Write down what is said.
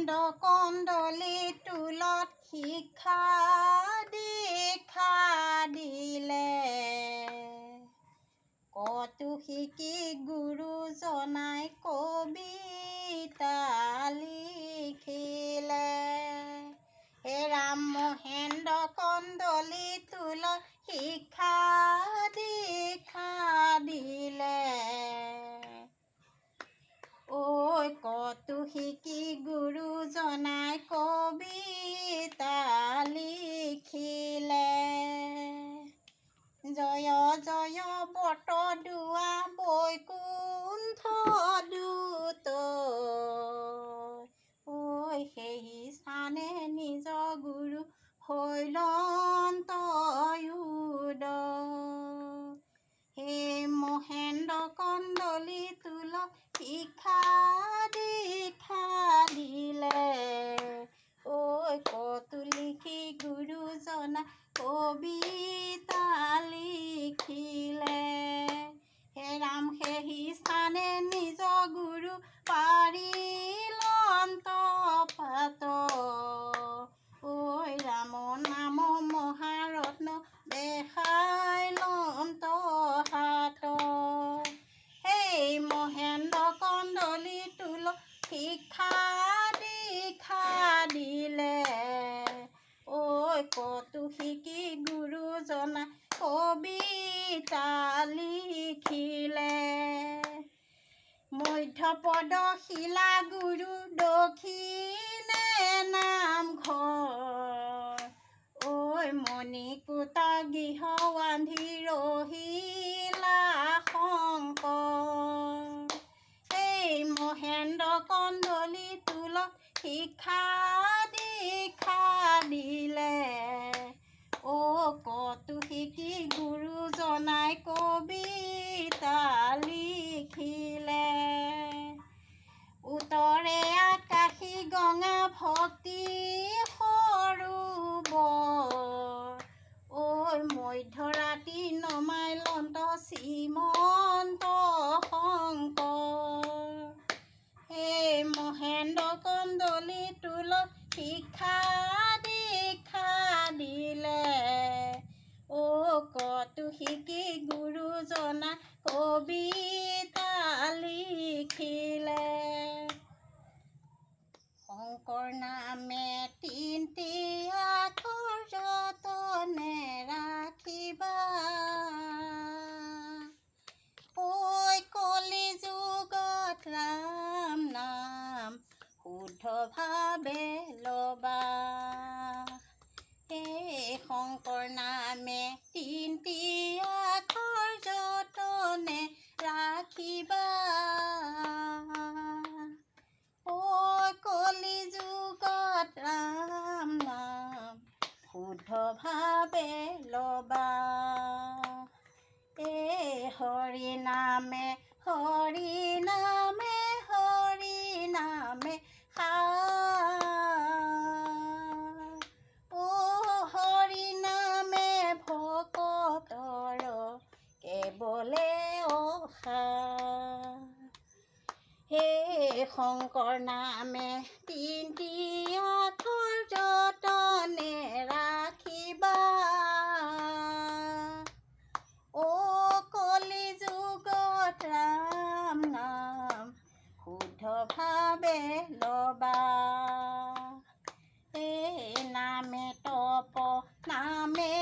মহেন্দ্ৰ কন্দলি টোলত শিক্ষা দীক্ষা দিলে কতো শিকি গুৰুজনাই কবিতা লিখিলে হে ৰাম মহেন্দ্ৰ কন্দলি টোলত শিক্ষা দীক্ষা দিলে ঐ কতো শিকি গুৰুজনাই কবিতা লিখিলে জয় জয় বটদুৱা বৈকুণ্ঠ দূত ঐ সেই স্থানে নিজ গুৰু হৈলন্ত হে মহেন্দ্ৰ কন্দলি টোলত শিক্ষা দীক্ষা দিলে ঐ কতো লিখি গুৰুজনা কবিতা লিখিলে হে ৰাম সেই স্থানে নিজ গুৰু পাৰিলন্ত পাত ঐ ৰাম নাম মহাৰত্ন দেখাই লন্ত হাত সেই মহেন্দ্ৰ কন্দলি টোলত শিক্ষা দীক্ষা দিলে ঐ কতো শিকি গুৰুজনা কবিতা লিখিলে মধ্যপদ শিলা গুৰু দক্ষিণে নামঘৰ ঐ মণিকূট গৃহ বান্ধি ৰহিলা শংকৰ সেই মহেন্দ্ৰ কন্দলি টোলত শিক্ষা দীক্ষা দিলে ও কতো শিকি গুৰুজনাই কবিতা লিখিলে উত্তৰে আকাশী গঙা ভক্তি সৰোবৰ ঐ মধ্যৰাতি নমাই লন্ত শ্ৰীমন্ত শংকৰ সেই মহেন্দ্ৰ কন্দলি টোলত শিক্ষা দীক্ষা দিলে ও কতো শিকি গুৰুজনা কবিতা লিখিলে শংকৰ নামে তিনটি আখৰ যতনে ৰাখিবা ঐ কলি যুগত ৰাম নাম শুদ্ধভাৱে লবা সেই শংকৰ নামে তিনটি আখৰ যতনে ৰাখিবা ঐ কলি যুগত ৰাম নাম শুদ্ধভাৱে লবা হৰি নামে হৰি নামে হৰি নামে হৰি নামে ভকতৰ কেৱলে হে শংকৰ নামে তিনটি আখৰ যতনে ৰাখিবা ও কলি যুগত ৰাম নাম শুদ্ধভাৱে লবা নামে তপ নামে